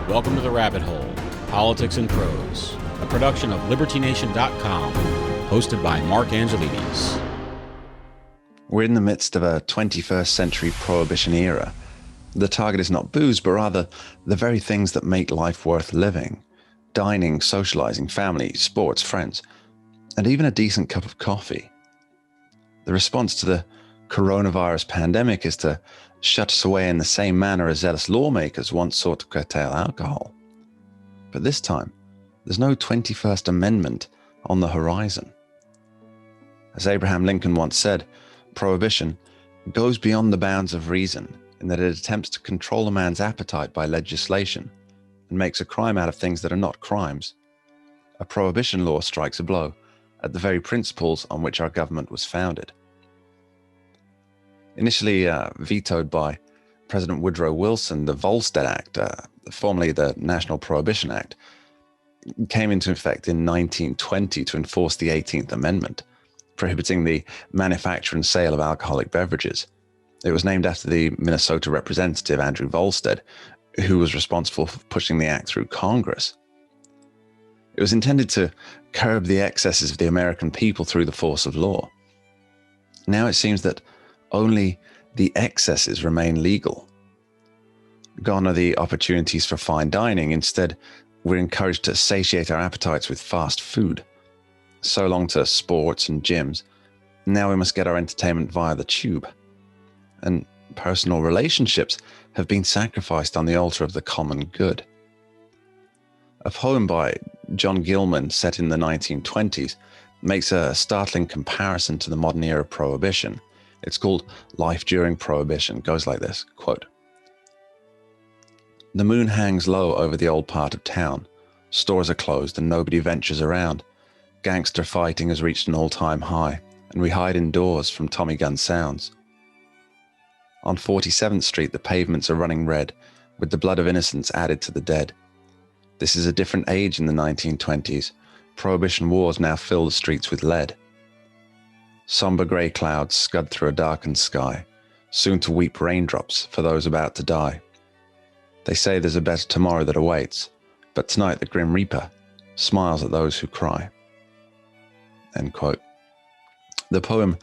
Welcome to The Rabbit Hole, Politics and Prose, a production of LibertyNation.com, hosted by Mark Angelides. We're in the midst of a 21st century Prohibition era. The target is not booze, but rather the very things that make life worth living. Dining, socializing, family, sports, friends, and even a decent cup of coffee. The response to the coronavirus pandemic is to shut us away in the same manner as zealous lawmakers once sought to curtail alcohol. But this time, there's no 21st Amendment on the horizon. As Abraham Lincoln once said, Prohibition goes beyond the bounds of reason in that it attempts to control a man's appetite by legislation and makes a crime out of things that are not crimes. A prohibition law strikes a blow at the very principles on which our government was founded. Initially vetoed by President Woodrow Wilson, the Volstead Act, formerly the National Prohibition Act, came into effect in 1920 to enforce the 18th Amendment, prohibiting the manufacture and sale of alcoholic beverages. It was named after the Minnesota representative Andrew Volstead, who was responsible for pushing the act through Congress. It was intended to curb the excesses of the American people through the force of law. Now it seems that only the excesses remain legal. Gone are the opportunities for fine dining. Instead, we're encouraged to satiate our appetites with fast food. So long to sports and gyms. Now we must get our entertainment via the tube. And personal relationships have been sacrificed on the altar of the common good. A poem by John Gilman set in the 1920s makes a startling comparison to the modern era of Prohibition. It's called Life During Prohibition. It goes like this, quote, "The moon hangs low over the old part of town. Stores are closed and nobody ventures around. Gangster fighting has reached an all-time high, and we hide indoors from Tommy gun sounds. On 47th Street, the pavements are running red, with the blood of innocents added to the dead. This is a different age in the 1920s. Prohibition wars now fill the streets with lead. Somber grey clouds scud through a darkened sky, soon to weep raindrops for those about to die. They say there's a better tomorrow that awaits, but tonight the Grim Reaper smiles at those who cry." End quote. The poem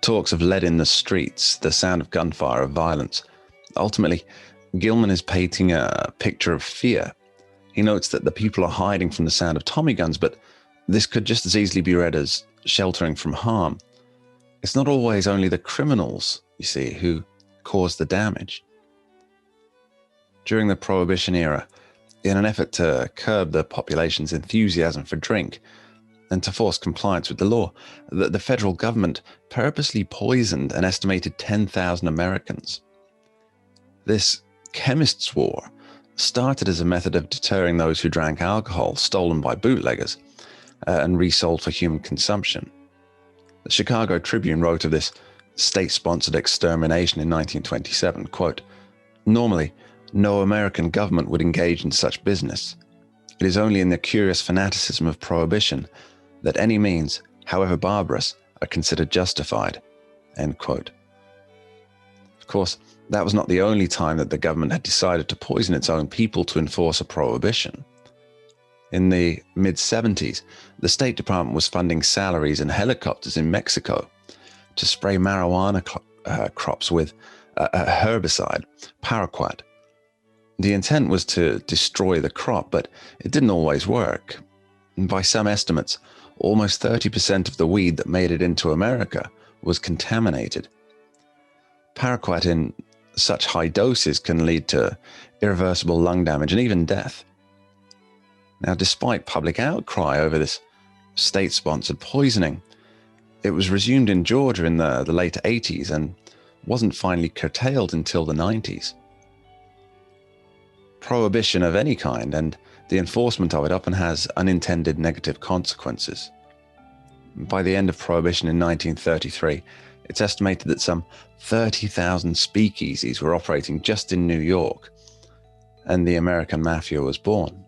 talks of lead in the streets, the sound of gunfire, of violence. Ultimately, Gilman is painting a picture of fear. He notes that the people are hiding from the sound of Tommy guns, but this could just as easily be read as sheltering from harm. It's not always only the criminals, you see, who cause the damage. During the Prohibition era, in an effort to curb the population's enthusiasm for drink and to force compliance with the law, the federal government purposely poisoned an estimated 10,000 Americans. This chemist's war started as a method of deterring those who drank alcohol stolen by bootleggers and resold for human consumption. The Chicago Tribune wrote of this state-sponsored extermination in 1927, quote, "Normally, no American government would engage in such business. It is only in the curious fanaticism of prohibition that any means, however barbarous, are considered justified." End quote. Of course, that was not the only time that the government had decided to poison its own people to enforce a prohibition. In the mid-70s, the State Department was funding salaries and helicopters in Mexico to spray marijuana crops with a herbicide, paraquat. The intent was to destroy the crop, but it didn't always work. And by some estimates, almost 30% of the weed that made it into America was contaminated. Paraquat in such high doses can lead to irreversible lung damage and even death. Now, despite public outcry over this state-sponsored poisoning, it was resumed in Georgia in the late 80s and wasn't finally curtailed until the 90s. Prohibition of any kind and the enforcement of it often has unintended negative consequences. By the end of Prohibition in 1933, it's estimated that some 30,000 speakeasies were operating just in New York, and the American Mafia was born.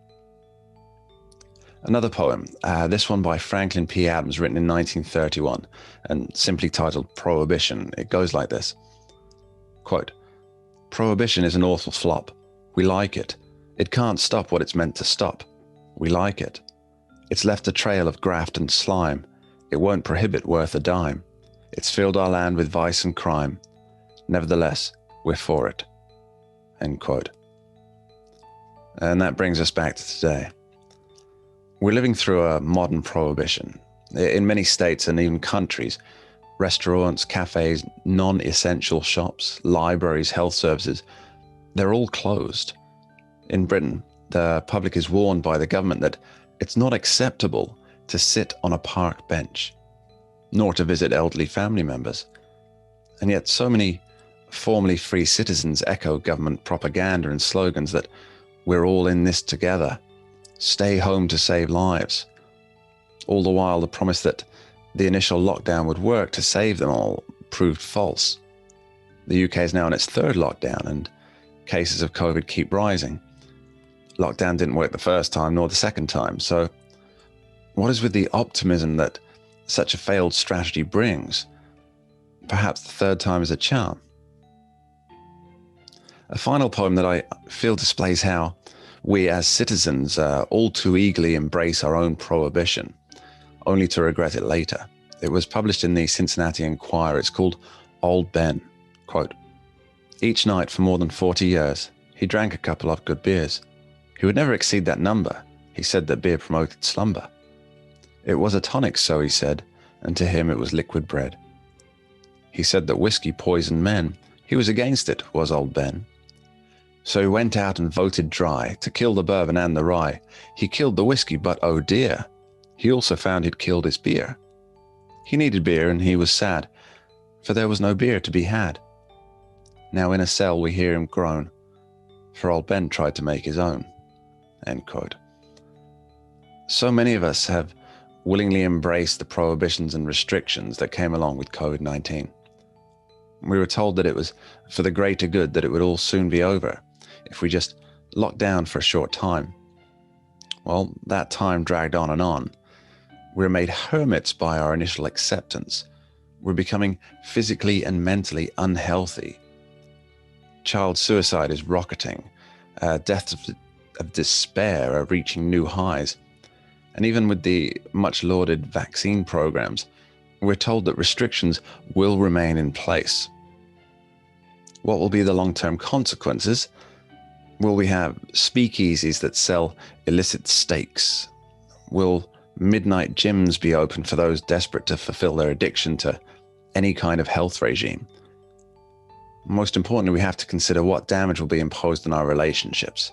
Another poem, this one by Franklin P. Adams, written in 1931 and simply titled Prohibition. It goes like this, quote, "Prohibition is an awful flop. We like it. It can't stop what it's meant to stop. We like it. It's left a trail of graft and slime. It won't prohibit worth a dime. It's filled our land with vice and crime. Nevertheless, we're for it." End quote. And that brings us back to today. We're living through a modern prohibition. In many states and even countries, restaurants, cafes, non-essential shops, libraries, health services, they're all closed. In Britain, the public is warned by the government that it's not acceptable to sit on a park bench, nor to visit elderly family members. And yet so many formerly free citizens echo government propaganda and slogans that we're all in this together, stay home to save lives. All the while, the promise that the initial lockdown would work to save them all proved false. The UK is now in its third lockdown, and cases of COVID keep rising. Lockdown didn't work the first time, nor the second time. So what is with the optimism that such a failed strategy brings? Perhaps the third time is a charm. A final poem that I feel displays how we as citizens all too eagerly embrace our own prohibition, only to regret it later. It was published in the Cincinnati Enquirer. It's called Old Ben. Quote, "Each night for more than 40 years, he drank a couple of good beers. He would never exceed that number. He said that beer promoted slumber. It was a tonic, so he said, and to him it was liquid bread. He said that whiskey poisoned men. He was against it, was old Ben. So he went out and voted dry to kill the bourbon and the rye. He killed the whiskey, but oh dear, he also found he'd killed his beer. He needed beer and he was sad, for there was no beer to be had. Now in a cell we hear him groan, for old Ben tried to make his own." End quote. So many of us have willingly embraced the prohibitions and restrictions that came along with COVID-19. We were told that it was for the greater good, that it would all soon be over if we just locked down for a short time. Well, that time dragged on and on. We were made hermits by our initial acceptance. We're becoming physically and mentally unhealthy. Child suicide is rocketing. Deaths of despair are reaching new highs. And even with the much lauded vaccine programs, we're told that restrictions will remain in place. What will be the long-term consequences? Will we have speakeasies that sell illicit steaks? Will midnight gyms be open for those desperate to fulfill their addiction to any kind of health regime? Most importantly, we have to consider what damage will be imposed on our relationships.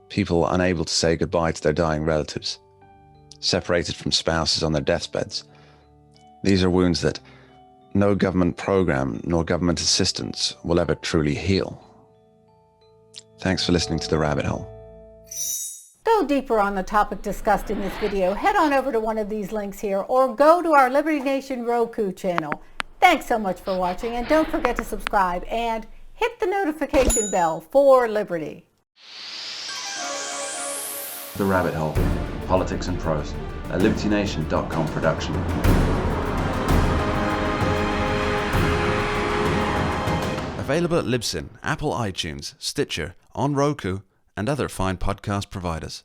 People unable to say goodbye to their dying relatives, separated from spouses on their deathbeds. These are wounds that no government program nor government assistance will ever truly heal. Thanks for listening to The Rabbit Hole. Go deeper on the topic discussed in this video, head on over to one of these links here or go to our Liberty Nation Roku channel. Thanks so much for watching, and don't forget to subscribe and hit the notification bell for Liberty. The Rabbit Hole, Politics and Prose, a LibertyNation.com production. Available at Libsyn, Apple iTunes, Stitcher, on Roku, and other fine podcast providers.